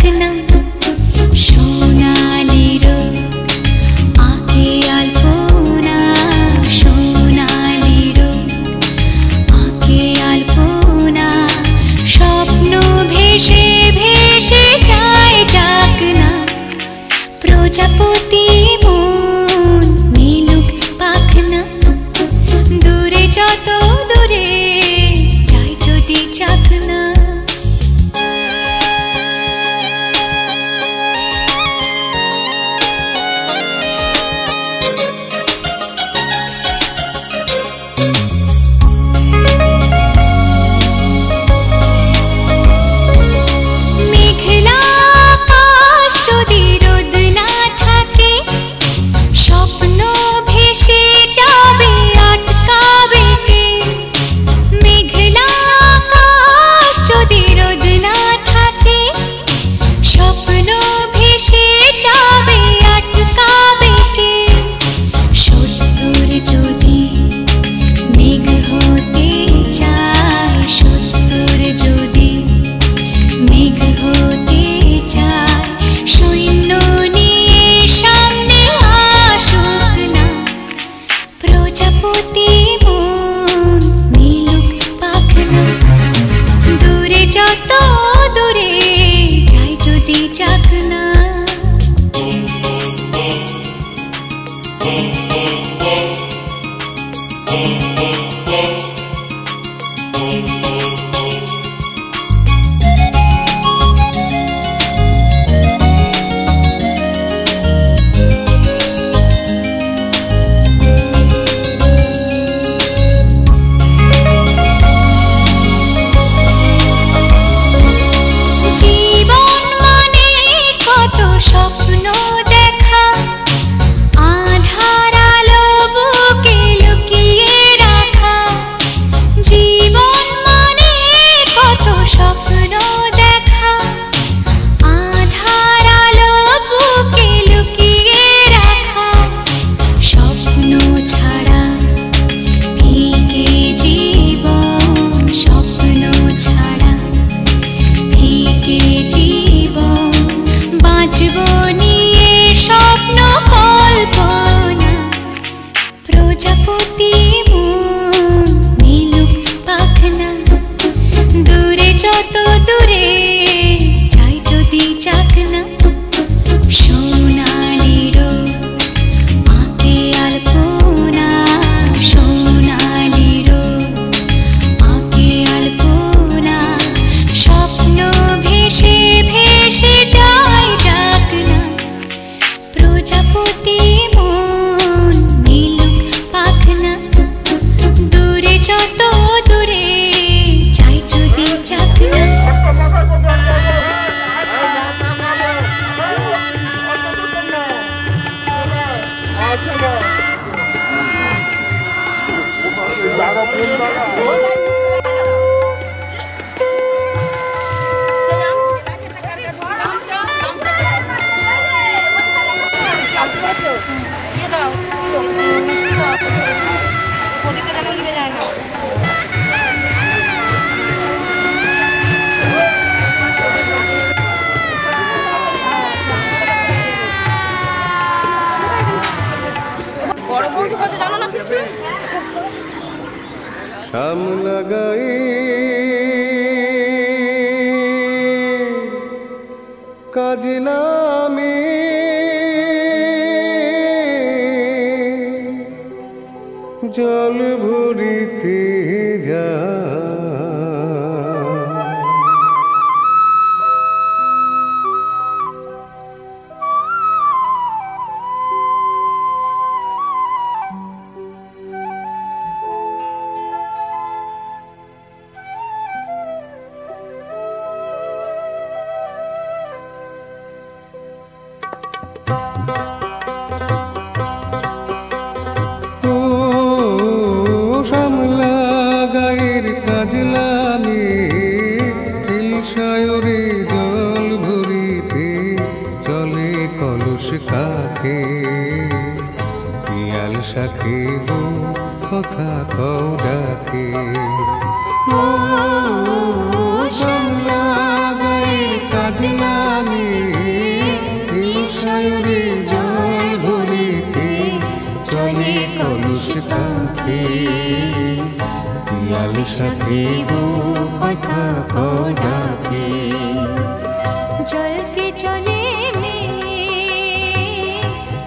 চাকনা সোনালি রোদ আঁকে আলপনা সোনালি রোদ আঁকে আলপনা স্বপ্ন ভেসে ভেসে যায় চাকনা প্রজাপতি মন মিলুক পাখনা দূরে যত দূরে যাই যদি চাকনা জল ভরিতে যা কথা কও ডাকে ও কাজ নামে আমি সায়রে জল ভরিতে চলে কলস কাঁখে পিয়াল সাথে কথা ডাকে জল কে চলে মে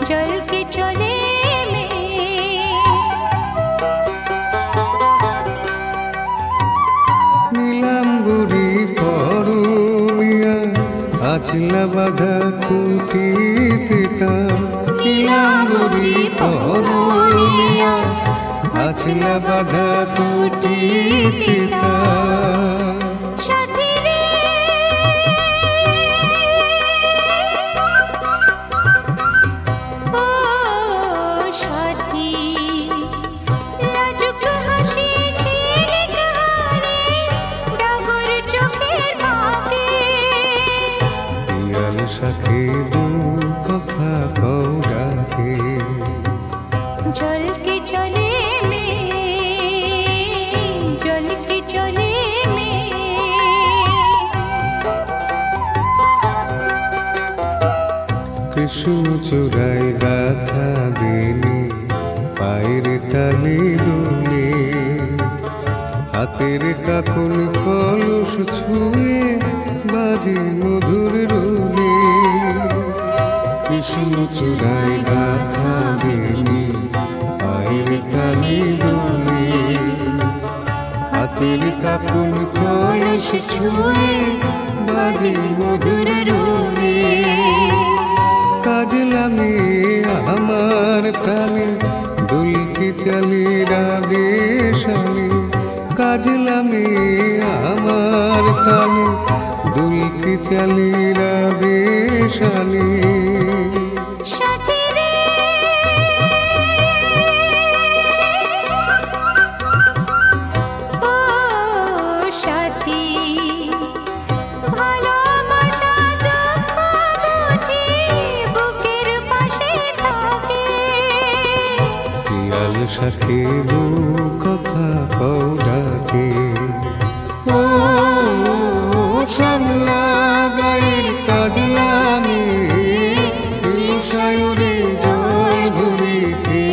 জল কে চলে মে নীলাম্বরী পরমিয়া আচলা বাধা কুটিতে তা নীলাম্বরী পরমিয়া আচলা বাধা কুটিতে তা সাথী রে ও সাথী লাজুক হাসি ঝিলিক হারে ডাগর চোখের ভাগে পিয়াল সাথে কথা ডাকে জল কে চলে মে জল কে চলে মে কৃষ্ণ চূড়াই গাথা দিনি পায়ের তালি দুলে হাতের কাকুন কলস ছুঁয়ে বাজে মধুর রুলে কৃষ্ণ চূড়াই গাথা দিনি পায়ের তালি দুলে হাতের কাকুন কলস ছুঁয়ে বাজে মধুর রুলে কাজলামে আমার প্রাণে দুলকি চালি রাগে শালি কাজলামে আমার প্রাণে দুলকি চালি রাগে শালি সাথী রে ও সাথী ভালোবাসা দুঃখ বুঝি বুকের পাশে থাকে পিয়াল সাথে কথা ডাকে ও শ্যামলা গায়ের কাজলামে সায়রে জল ভরিতে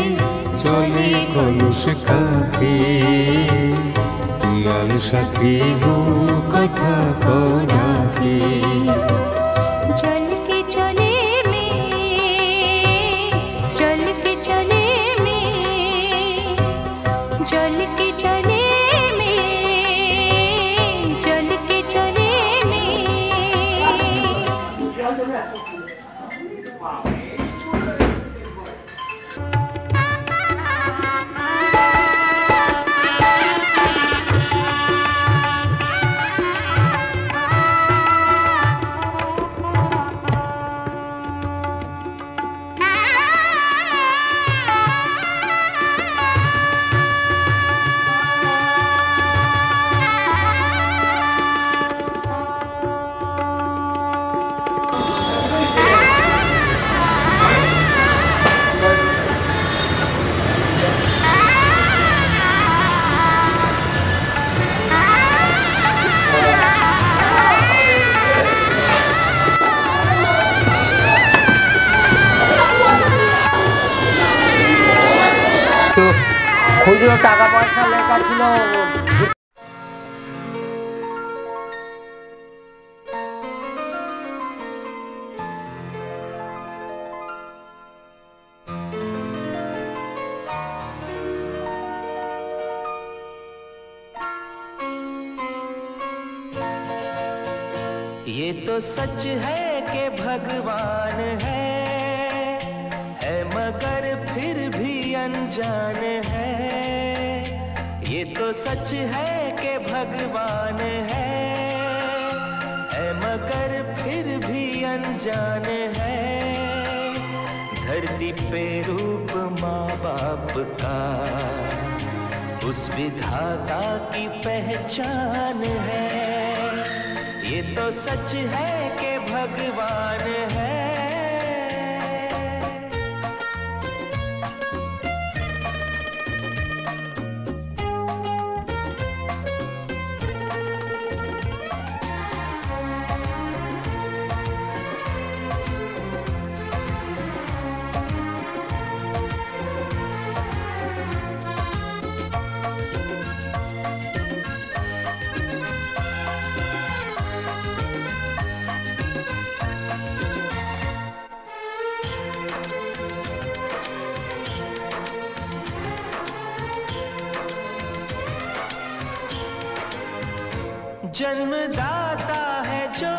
চলে কলস কাঁখে পিয়াল সাথে কথা ডাকে জল কে চলে মে জল কে চলে মে জল কে চলে মে জল কে চলে মে খুচরো টাকা পয়সা লেখা ছিল ये तो सच है कि भगवान है मगर फिर भी अनजान है। ये तो सच है कि भगवान है मगर फिर भी अनजान है। धरती पे रूप माँ बाप का उस विधाता की पहचान है। ये तो सच है कि भगवान है। जन्मदाता है जो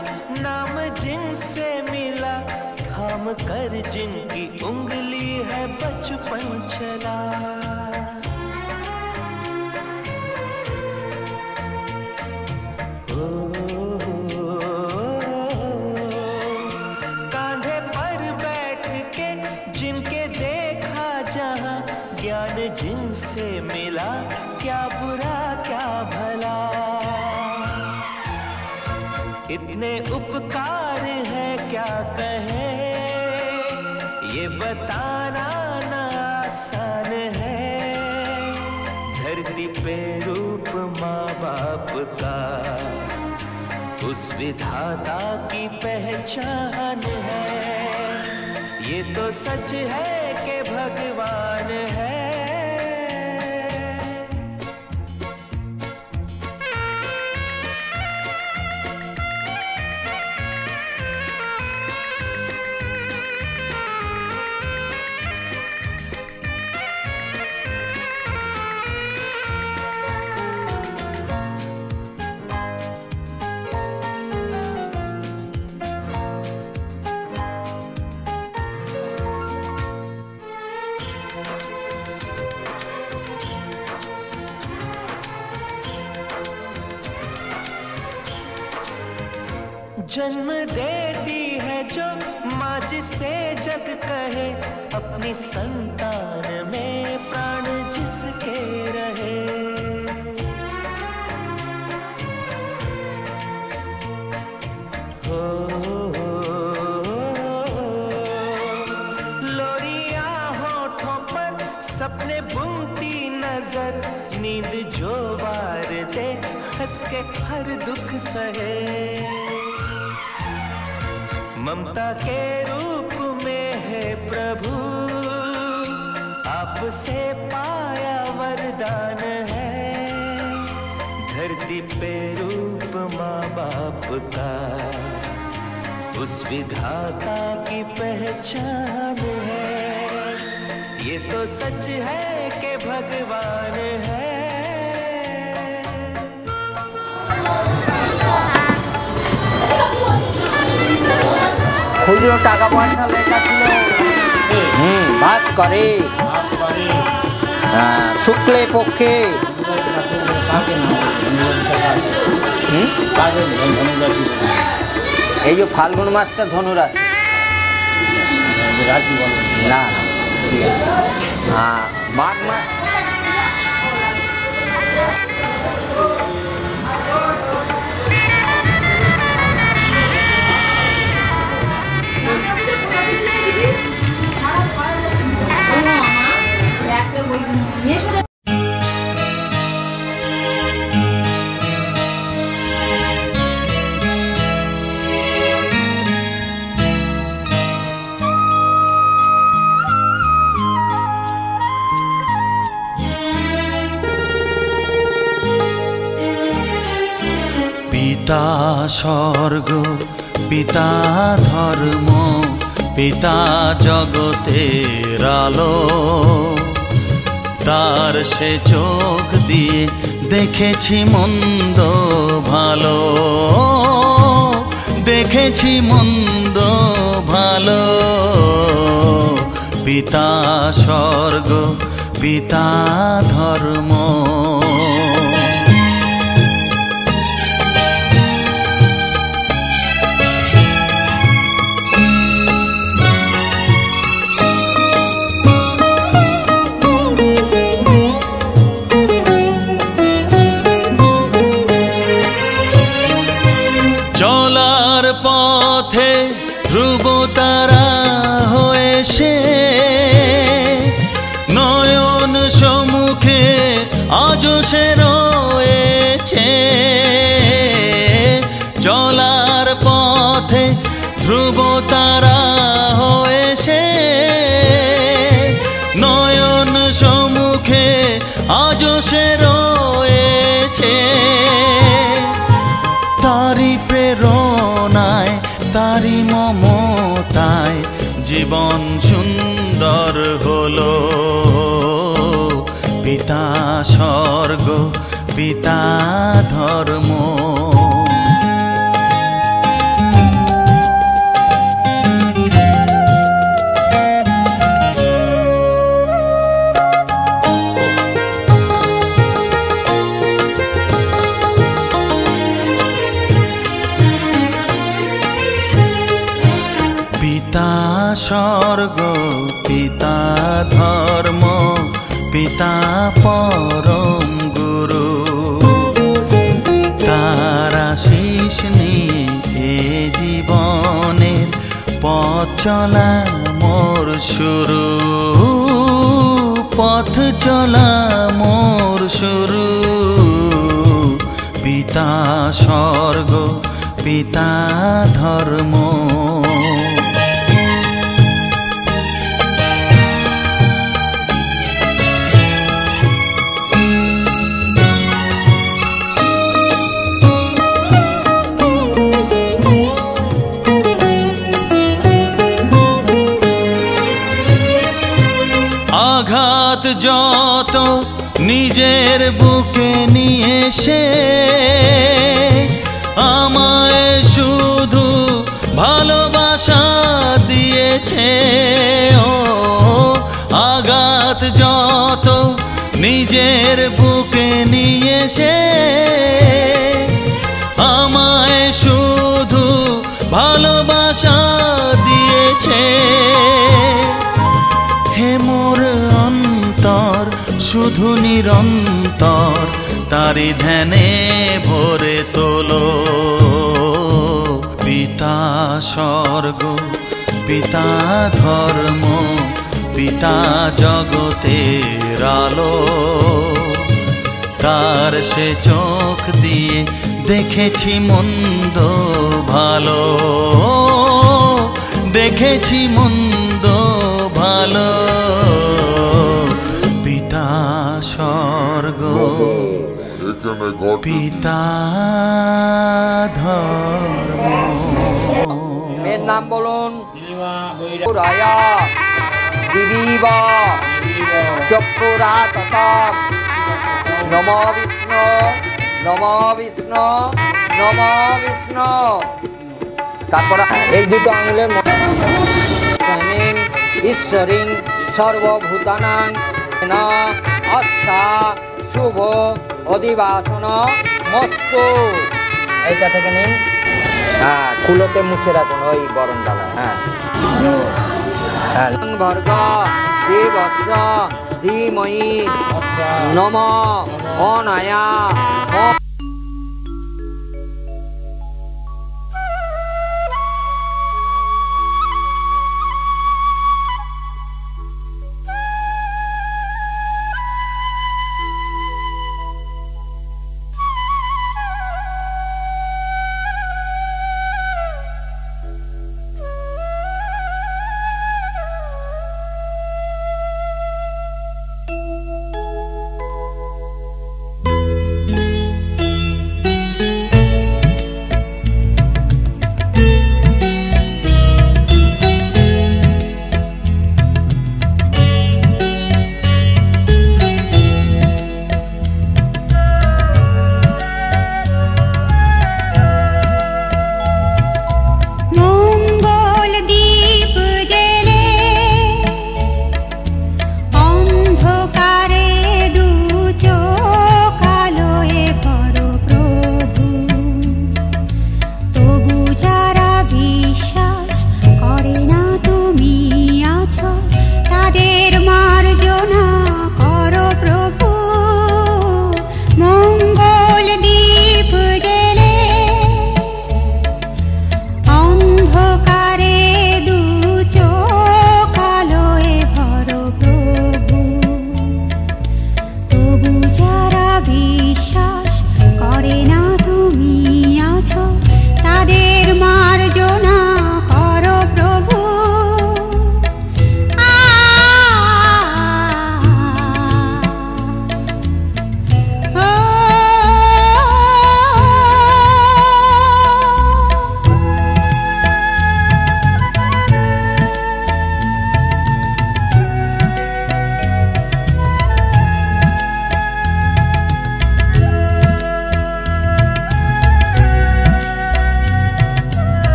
नाम जिनसे मिला, थाम कर जिनकी उंगली है बचपन चला। कांधे पर बैठ के जिनके देखा जहां, ज्ञान जिनसे मिला, क्या बुरा क्या भला। इतने उपकार है क्या कहे, ये बताना ना आसान है। धरती पे रूप माँ बाप का उस विधाता की पहचान है। ये तो सच है कि भगवान है। जन्म देती है जो माँ जिसे जग कहे, अपनी संतान में प्राण जिसके रहे। हो लोरिया होठों पर सपने बुनती नजर, नींद जो वार दे हंस के हर दुख सहे। ममता के रूप में है प्रभु, आपसे पाया वरदान है। धरती पे रूप माँ बाप का उस विधाता की पहचान है। ये तो सच है कि भगवान है। খুচরো টাকা পয়সা লেখা ছিল বাস করে শুক্লে পক্ষে। এই যে ফাল্গুন মাসটা ধনুরাশি না, মাঘ মাস পিতা স্বর্গ, পিতা ধর্ম, পিতা জগতের আলো। তার সে চোখ দিয়ে দেখেছি মন্দ ভালো, দেখেছি মন্দ ভালো। পিতা স্বর্গ, পিতা ধর্ম। চলার পথে ধ্রুব তারা হয়ে সে, নয়ন সম্মুখে আজও সে রয়েছে। চলার পথে ধ্রুব তারা হয়ে সে, নয়ন সম্মুখে আজও সে রয়েছে। তারি প্রেরণায়, তারি মমতায় জীবন সুন্দর হলো। পিতা স্বর্গ, পিতা ধর্ম। পিতা স্বর্গ, পিতা ধর্ম, পিতা পরম গুরু। তার আশিস নিয়ে এ জীবনের পথ চলা মোর শুরু, পথ চলা মোর শুরু। পিতা স্বর্গ, পিতা ধর্ম। আঘাত যত নিজের বুকে নিয়ে সে আমায় শুধু ভালোবাসা দিয়েছে। ও আঘাত যত নিজের বুকে নিয়ে সে আমায় শুধু ভালোবাসা দিয়েছে। হে মোর অন্তর শুধু নিরন্তর তারি ধ্যানে ভরে তোলো। পিতা স্বর্গ, পিতা ধর্ম, পিতা জগতের আলো। তার সে চোখ দিয়ে দেখেছি মন্দ ভালো, দেখেছি মন্দ ভালো। পিতা স্বর্গ, পিতা ধর্ম। মেয়ের নাম বলুন। রায়া দিবিব চক্ষুরা ততম। নম বিষ্ণু, নম বিষ্ণু, নম বিষ্ণু। তারপর এই দুটো আঙুলের স্বামীং ঈশ্বরিং সর্বভূতানাং না আশা শুভ অধিবাসন মস্তু। এইটা থেকে নিন। হ্যাঁ, কুলোতে মুছে রাখুন ওই বরণ ডালা। হ্যাঁ, ভর্গ দেবৎস ধীমহি নম অনায়া।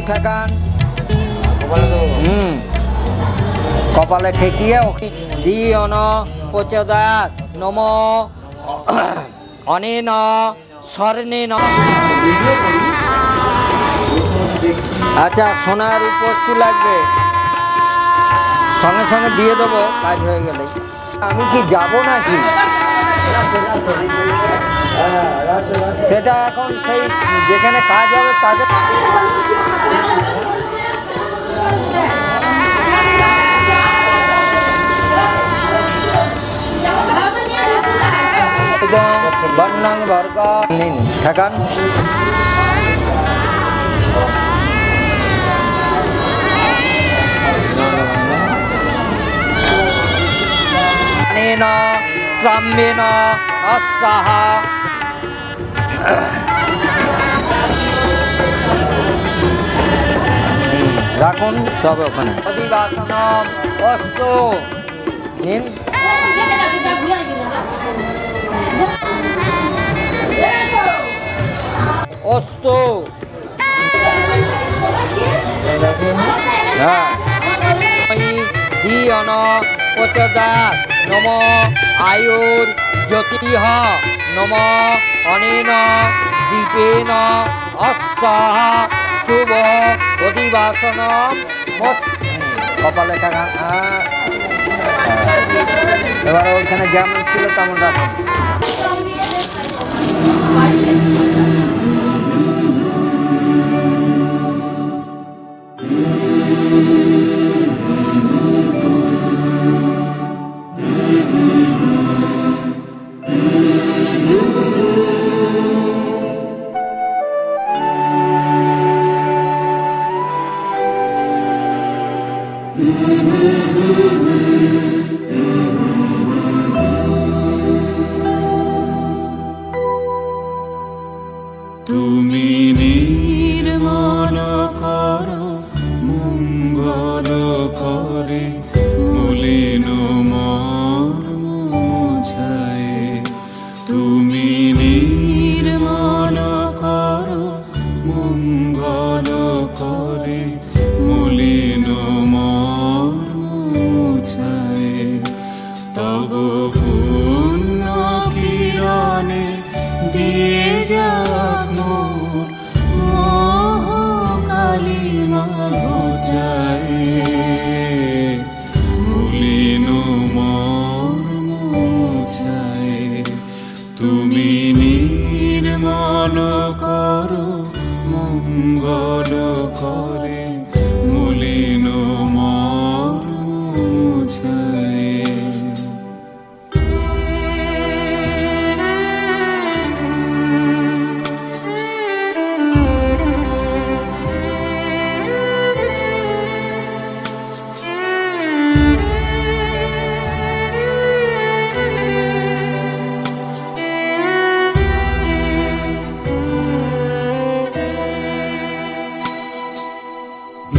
ঠেকান। কপালে ঠেকিয়ে দি অন প্রচোদয়াৎ নম অনেন স্বর্ণেন। আচ্ছা, সোনার উপস্থিত লাগবে, সঙ্গে সঙ্গে দিয়ে দেবো কাজ হয়ে গেলে। আমি কি যাব নাকি সেটা এখন সেই যেখানে কাজ হবে তাদের বর্ণাং বর্গ নিন ঠেকান। ত্রাম্যেন অস্যাহ রাখুন সব ওখানে। অধিবাসনম অস্তু নিন। অস্তু হ্যাঁ দিয়ন প্রচোদয়াৎ নম আয়ুর জ্যোতিঃ নম অনেন দীপেন অস্যাহ শুভ অধিবাসনম। কপালে টাকা এবার ওইখানে যেমন ছিল তেমন রাখুন। তুমি নির্মল কর মঙ্গল করে মলিন মর্ম মুছায়ে। তুমি নির্মল কর মঙ্গল করে মলিন মর্ম মুছায়ে। তব পুণ্য কিরণে দিয়ে যাক মোর মোহ কালিমা ঘোচায়ে। মলিন মর্ম মুছায়ে। তুমি নির্মল কর মঙ্গল করে মলিন মর্ম মুছায়ে।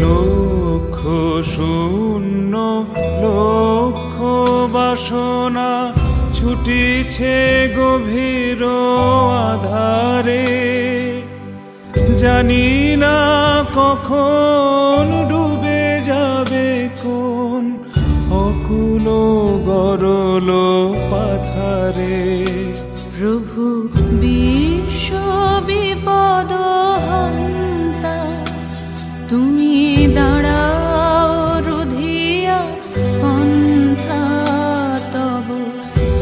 লক্ষ শূন্য লক্ষ বাসনা ছুটিছে গভীর আধারে। জানি না কখন ডুবে যাবে কোন অকুল গরল পাথারে। প্রভু বিশ্ব বিপদ হন্তা, তুমি দাঁড়াও রুধিয়া পন্থা। তব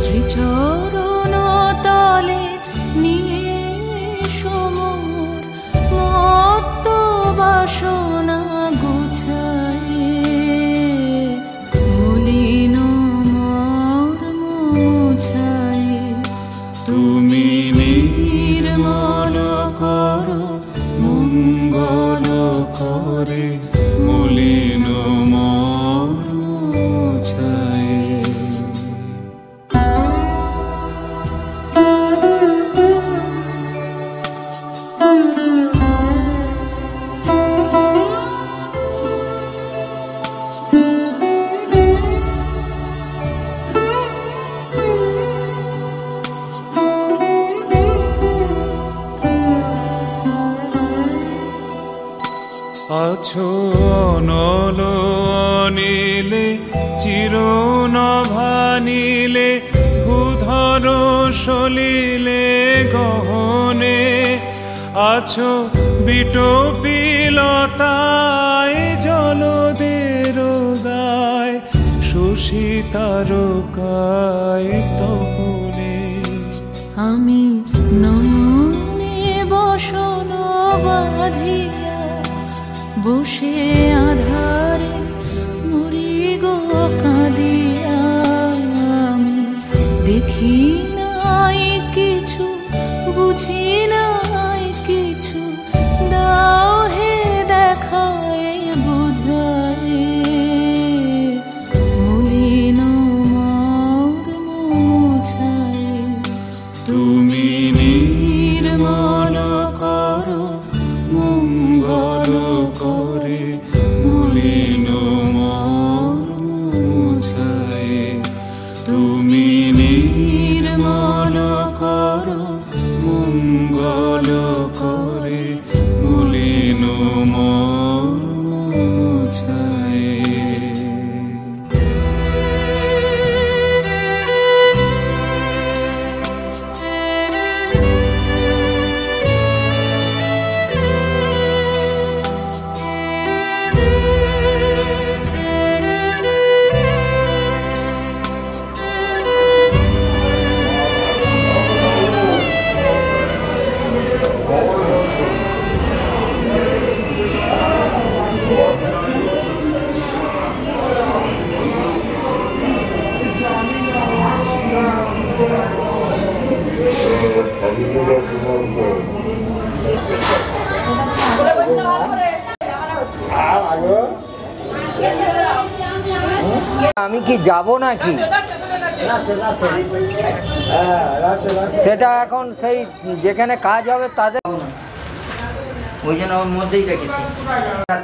শ্রীচরণ তলে নিয়ে সমর মত্ত বাসনা গুছায়ে। মলিন মর্ম মুছায়ে। তুমি নির্মল কর মঙ্গল করে মলিন মর্ম মুছায়ে। আছো অনল অনিলে চিরনভানিলে ভূধর সলিলে গহনে আছো বিটপিলতায় জলদের গায় শশী তারকায় তপনে আমি নয়নে বসন বাঁধিয়া বসে আধারে মরি গো কাঁদিয়া আমি দেখি নাই কিছু বুঝি নাই কিছু দাও হে দেখায় বুঝায় মলিন মর্ম মুছায় তুমি নির্মল করো মঙ্গল করে মলিন মর্ম মুছায় তুমি নির্মল করো মঙ্গল করে মলিন মর্ম মুছায় আমি কি যাব নাকি? সেটা এখন সেই যেখানে কাজ হবে তাদের, ওই জন্য ওর মধ্যেই রেখেছি।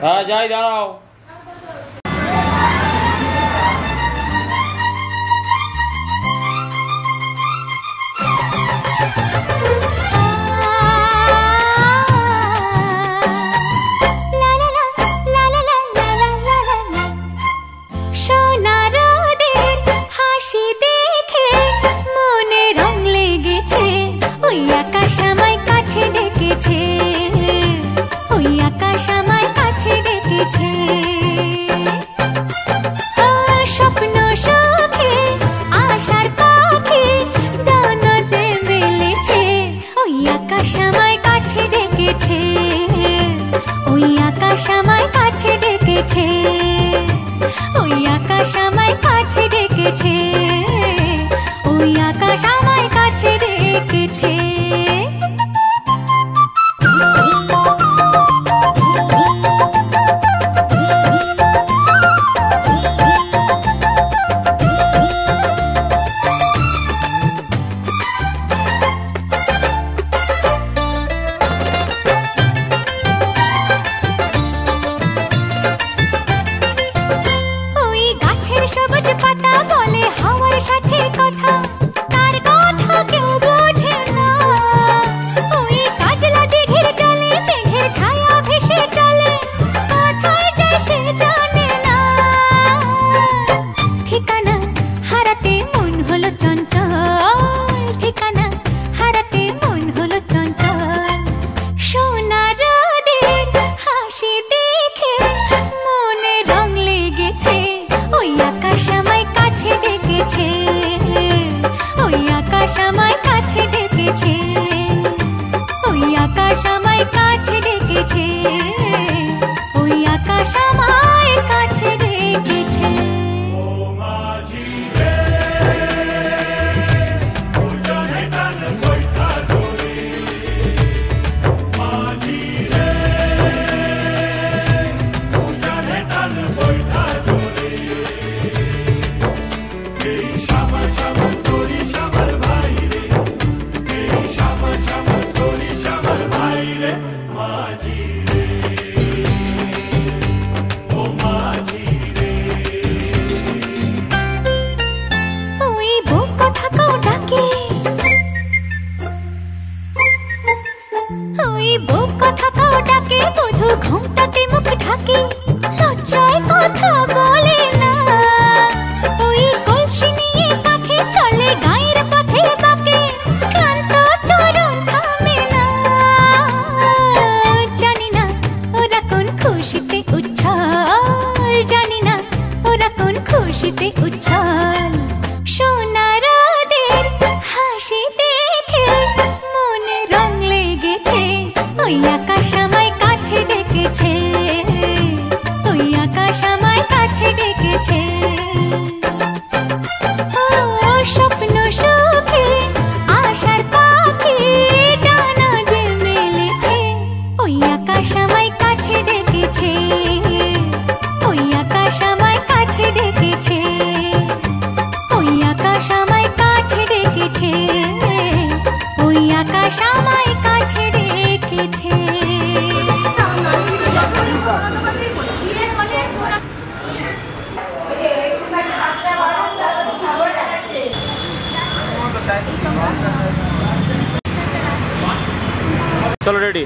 হ্যাঁ যাই, দাঁড়াও। কথা কাও ডাকে বধু ঘুমটাতে মুখ থাকে লজ্জায় কথা বলে না ওই কলসি নিয়ে কাঁধে চলে গায়ের পথে বাঁকে ক্লান্ত চরণ থামে না জানি না ওরা কোন খুশিতে উচ্ছল জানি না ওরা কোন খুশিতে উচ্ছল সোনার ওদের হাসি দেখে মনে রং লেগেছে ওই আকাশ আমায় কাছে ডেকেছে ওই আকাশ আমায় কাছে ডেকেছে ও স্বপ্ন সুখে আশার পাখি ডানা যে মেলেছে ওই আকাশ আমায় কাছে ডেকেছে ওই আকাশ আমায় কাছে ডেকেছে ওই আকাশ আমায় কাছে ডেকেছে ওই আকাশ আমায় কাছে ডেকেছে चलो रेडी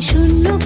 শূন্য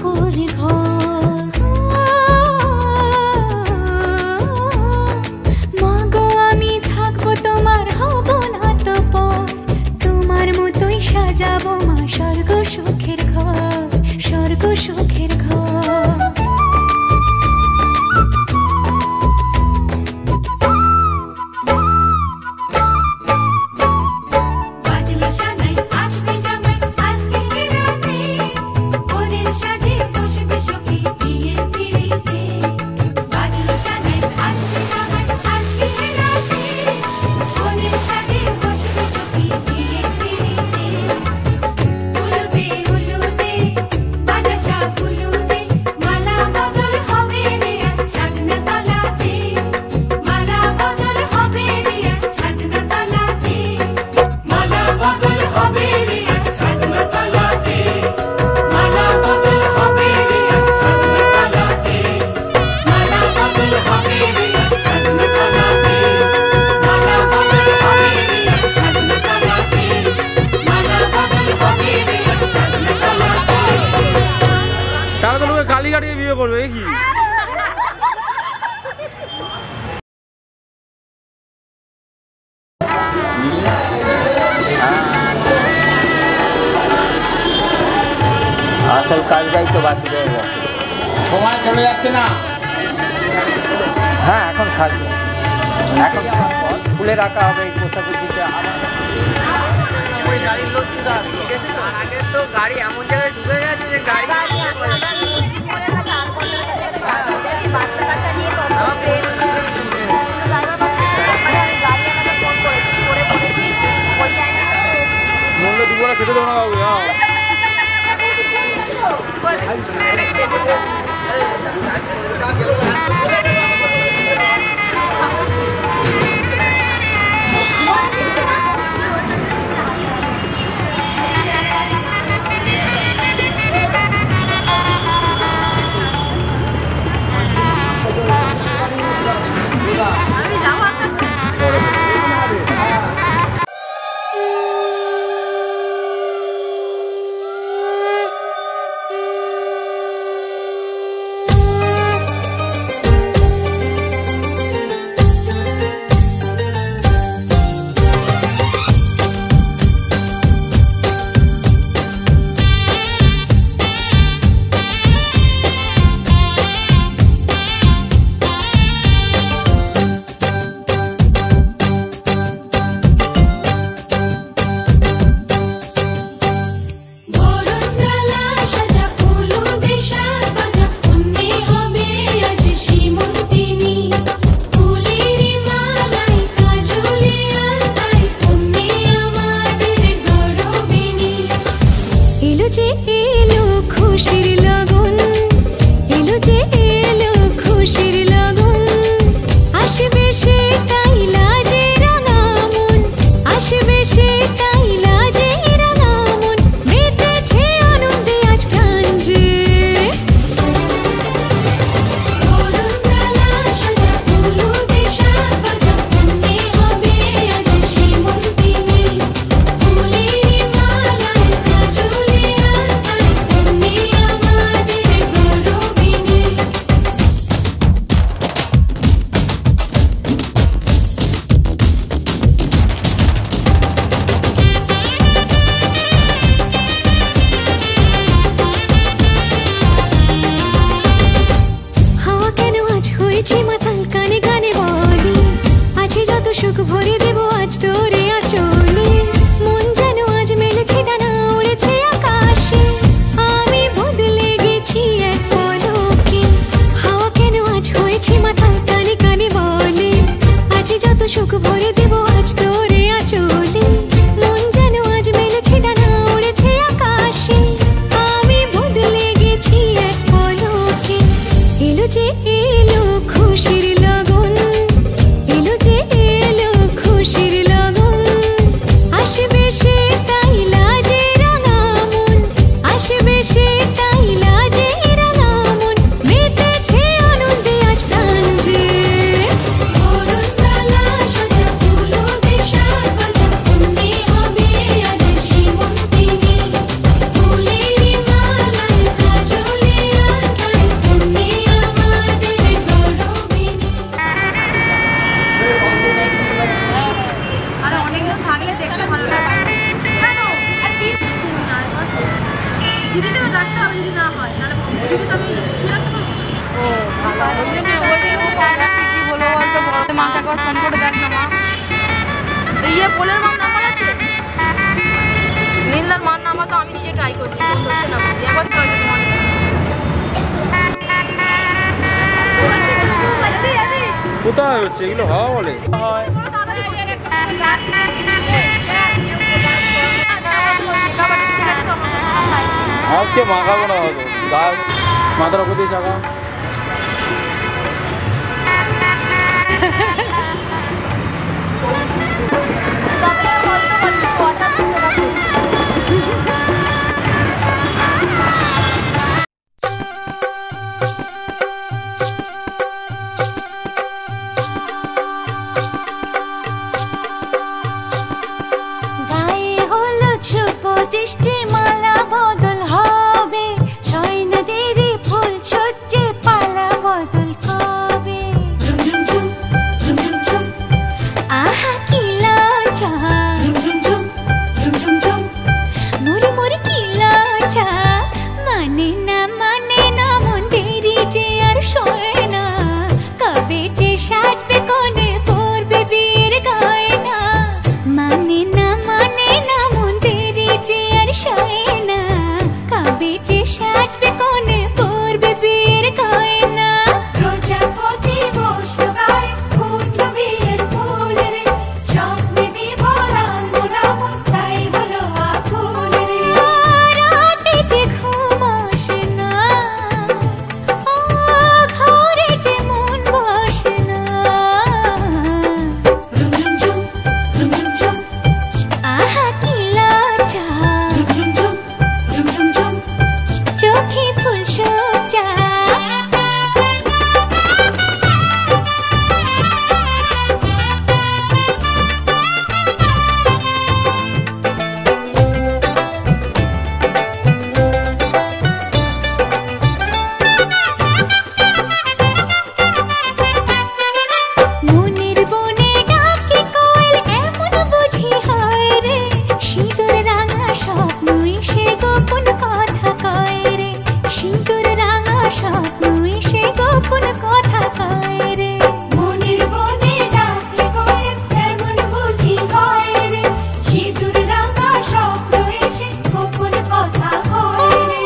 কি আসল কাজটাই তো বাকি রয়ে গেছে। সময় চলে যাচ্ছে না। হ্যাঁ এখন থাকবে, এখন খুলে রাখা হবে এই কোষাকুষিতে। ওই গাড়ির লোক কিন্তু আসবে, ঠিক আছে? তার আগে তো গাড়ি এমন জায়গায় ঢুকে গেছে যে গাড়ি বাচ্চা কাচ্চা নিয়ে মূল্য দুপুরে খেতে দেবো না কাউকে। কোথায় হচ্ছে এগুলো হওয়া বলে আজকে মাখাবো না হয়তো মাথার উপর দিয়ে চাকা মালা বদল হবে, সয় নদীর ফুল সজ্জে যে আর সয় না, কবে যে সাজবে কোণে পরবে বিয়ের গয়না। প্রজাপতি বসবায় ফুটল বিয়ের ফুল রে, স্বপ্নে বিভোর আঙ্গুরাম তাই হলো আকুল রে। রাতে যে ঘুম আসে না, ঘরে যে মন বসে না। আহা কি লজ্জা, চোখে ফুল সোজা। মনের বনে ডাকে কোয়েল এমন বুঝি হয় রে, সিঁদুর রাঙা স্বপ্ন এসে গোপন কথা কয় রে, সিঁদুর রাঙা স্বপ্ন এসে গোপন কথা কয় রে। মনের বনে ডাকে কোয়েল এমন বুঝি হয় রে, সিঁদুর রাঙা স্বপ্ন এসে গোপন কথা কয় রে।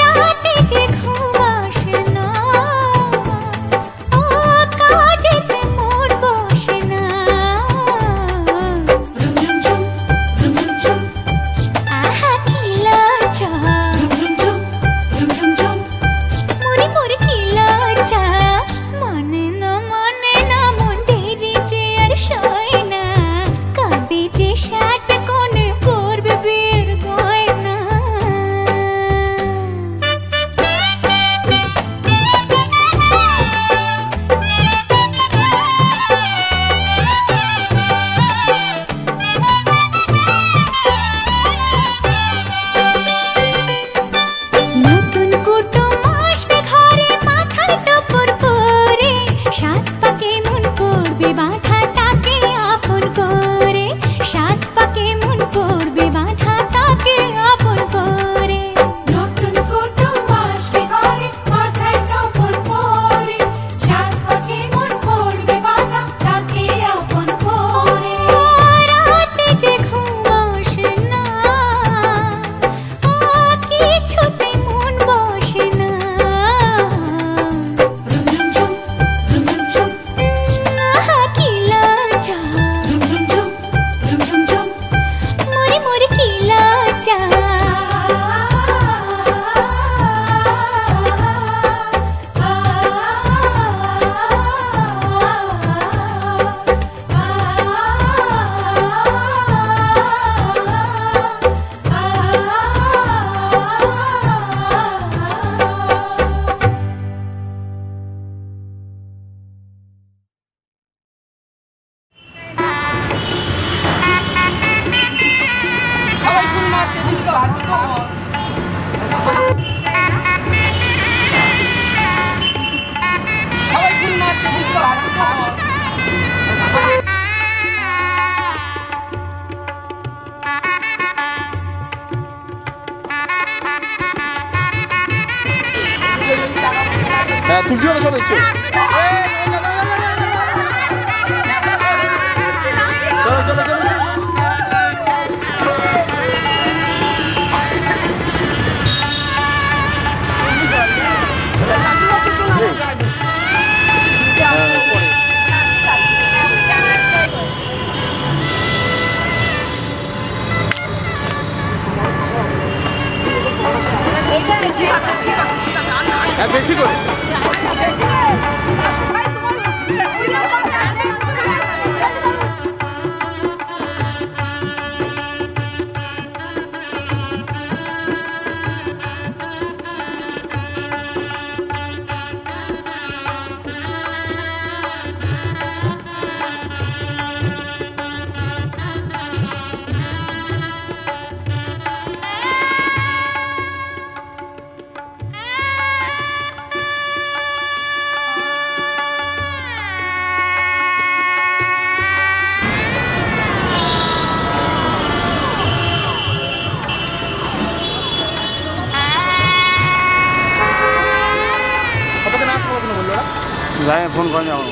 রাতে যে ঘুম আসে না, কাজেতে মন বসে না। আহা কি লজ্জা, মরি মরি কি লজ্জা। মানে না মন দেরি যে আর সয় না, কবে যে সাজবে কোণে পরবে বিয়ের গয়না। নতুন কুটুম আসবে ঘরে, মাথায় টপর পরে, সাত পাকে মন পড়বে বাঁধা তাকে আপন করে, সাত পাকে মন পড়বে বাঁধা তাকে আপন করে। নতুন কুটুম আসবে ঘরে, মাথায় টপর পরে, সাত পাকে মন পড়বে বাঁধা তাকে আপন করে। রাতে যে ঘুম আসে না, কিছুতে মন বসে না। আহা কি লজ্জা, মরি মরি কি লজ্জা। হ্যাঁ তুলছি না চলো চলো চলো চলো। হ্যাঁ বেশি করে যাই ফোন করে যাবো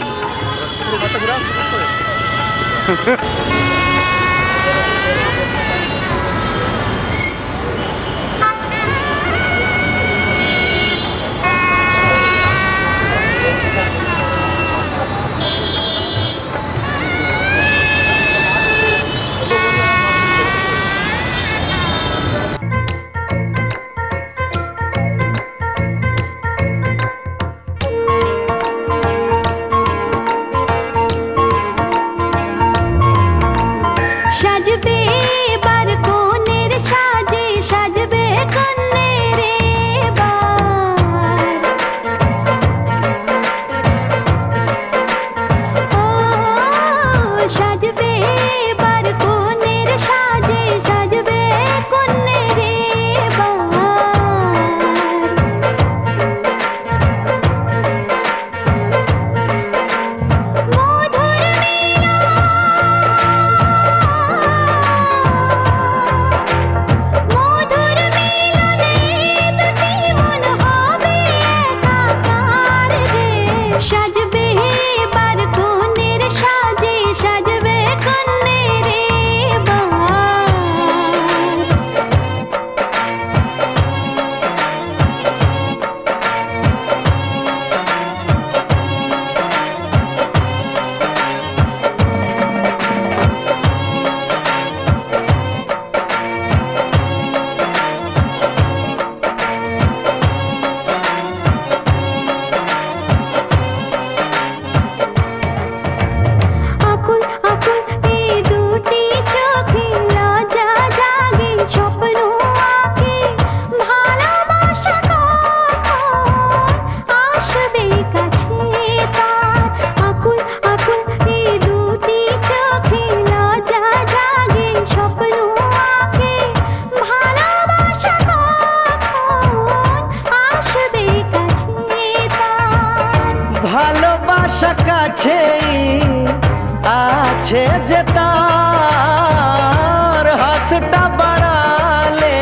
হাতটা বাড়ালে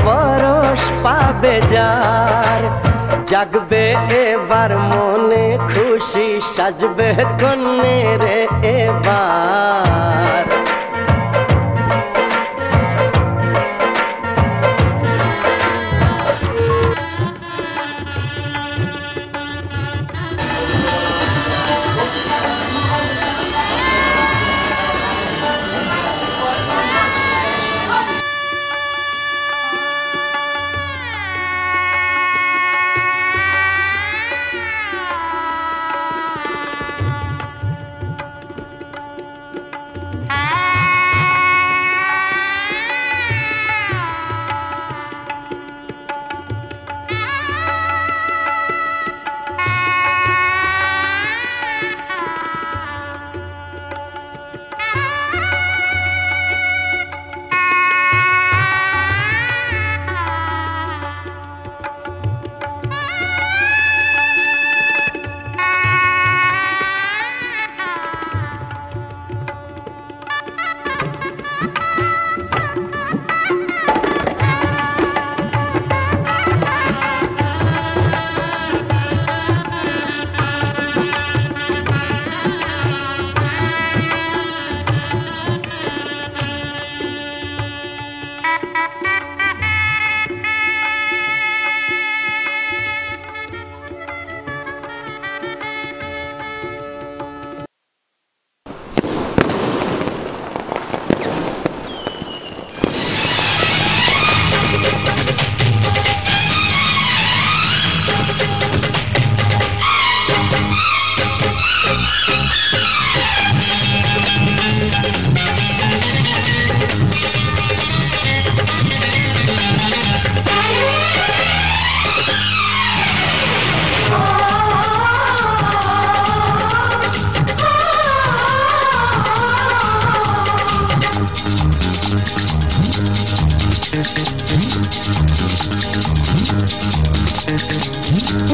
পরশ পাবে যার, জাগবে এবার মনে খুশি সাজবে কন্যে রে এবার।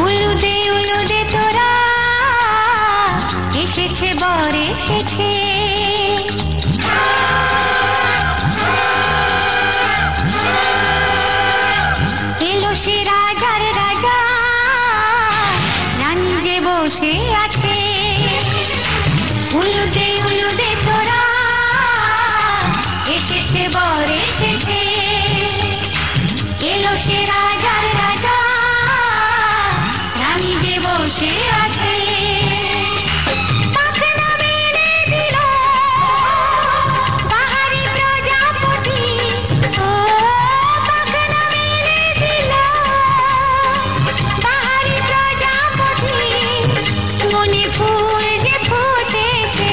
উলুদে তোরা এসেছে বর এসেছে, এলো সে রাজার রাজা, রানী যে বসে আছে। উলুদে তোরা এসেছে বর এসেছে, এলো সে রাজার রাজা, রানী যে বসে আছে। পাখনা মেলে দিল বাহারি প্রজাপতি, ও পাখনা মেলে দিল বাহারি প্রজাপতি, মনে ফুল যে ফুটেছে।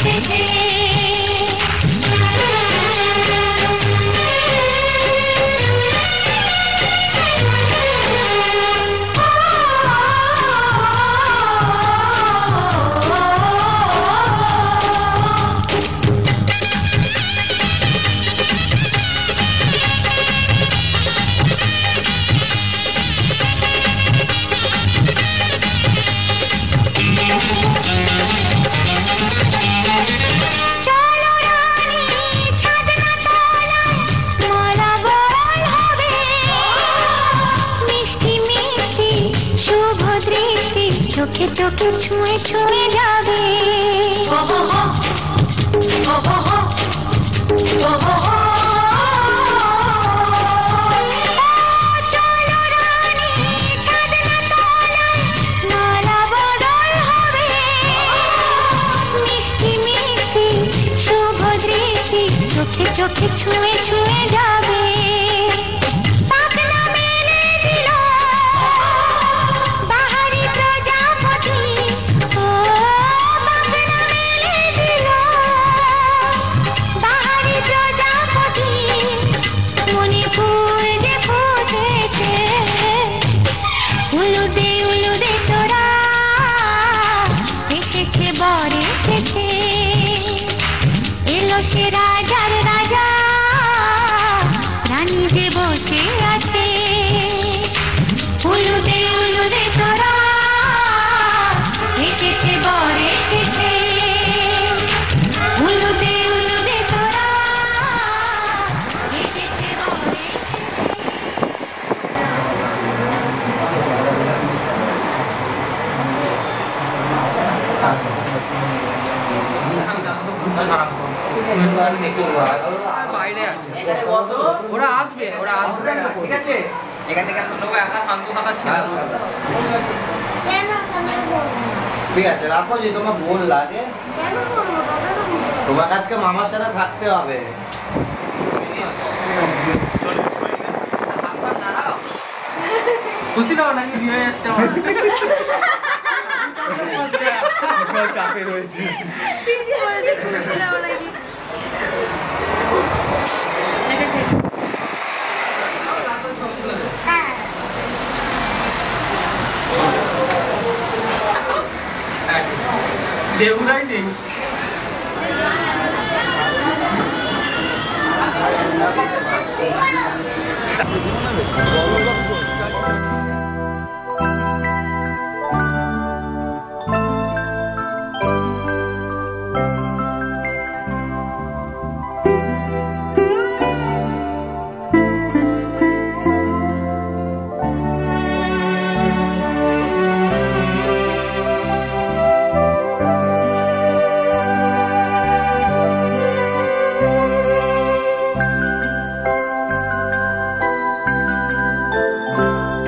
এসেছে। চোখে চোখে ছুঁয়ে ছুঁয়ে যাবে। চোখে চোখে ছুঁয়ে ছুঁয়ে যাবে। সে রাজার রাজা রানী যে বসে আছে। উলুদে উলুদে তোরা এসেছে বর এসেছে। উলুদে উলুদে তোরা এসেছে বর বাইরে আছে, ওরা আসবে, ওরা আসবে, ঠিক আছে। এখান থেকে একা শান্ত থাকার ছিল। ঠিক আছে রাখো, যে তোমার বোন লাগে তোমার আজকে মামার সাথে থাকতে হবে। খুশি নাও নাকি বিয়ে হয়ে যাচ্ছে আমার? চাপে রয়েছে। খুশি নাও নাকি? দেবুরাই নেই।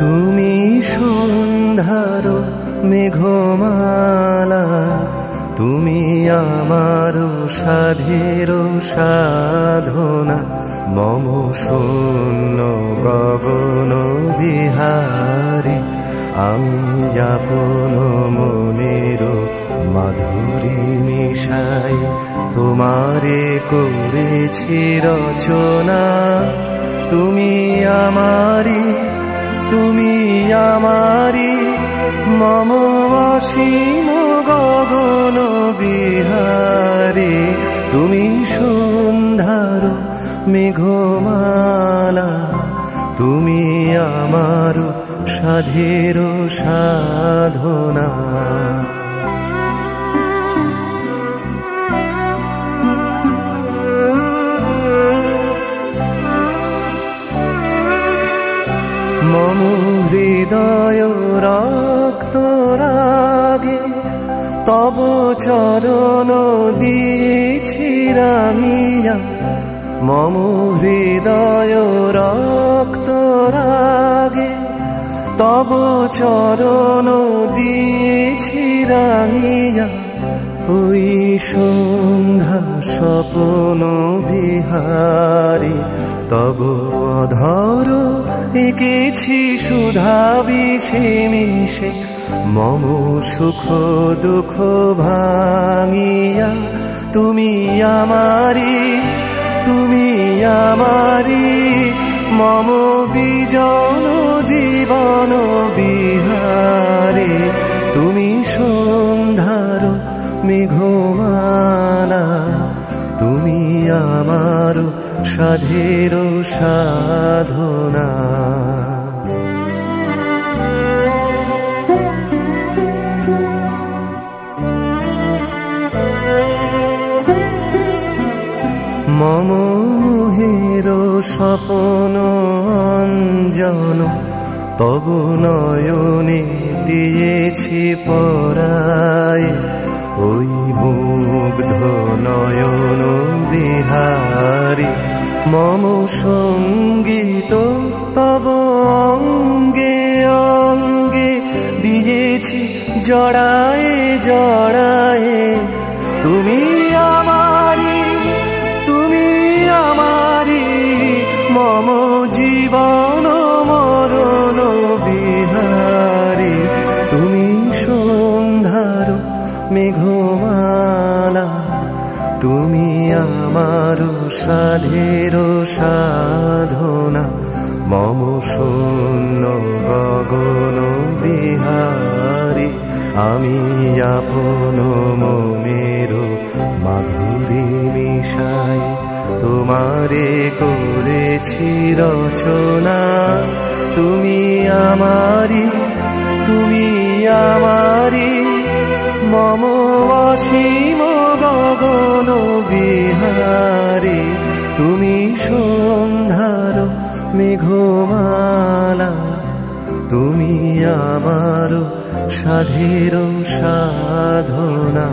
তুমি সন্ধ্যার মেঘমালা, তুমি আমার সাধের সাধনা, মম শূন্য গগন বিহারী, আমি যাপন মনের মাধুরী মিশাই, তোমারে করেছি রচনা। তুমি আমারি, তুমি আমারি, মম অসীম গগন বিহারী, তুমি সন্ধ্যার মেঘমালা, তুমি আমার সাধের সাধনা। মম হৃদয় রক্ত রাগে তব চরণ দিয়েছি রাঙিয়া, মম হৃদয় রক্ত রাগে তব চরণ দিয়েছি রাঙিয়া, ওই সন্ধ্যা স্বপ্ন বিহারী, তব অধর এঁকেছি সুধা বিষে মিশে, মম সুখ দুঃখ ভাঙিয়া তুমি আমারি, তুমি আমারি, মম বিজন জীবন বিহারে। তুমি সন্ধ্যার মেঘমালা, তুমি আমার সাধের সাধনা। মম মোহের স্বপন অঞ্জন, তবু নয়নে দিয়েছি পরায়। ওই মুগ্ধ নয়ন বিহারী, মম সঙ্গীত তব অঙ্গে অঙ্গে দিয়েছি জড়ায়ে জড়ায়ে। তুমি আমারি, তুমি আমারি, মম জীবন মরণ বিহারী। তুমি সন্ধ্যার মেঘমালা, তুমি আমার সাধের সাধনা। মম শূন্য গগন বিহারী, আমি আপন মনের মাধুরী মিশাই তোমারে করেছি রচনা। তুমি আমারি, তুমি আমারি, মম অসীম গগন বিহারী। তুমি সন্ধ্যার মেঘমালা, তুমি আমার সাধের সাধনা।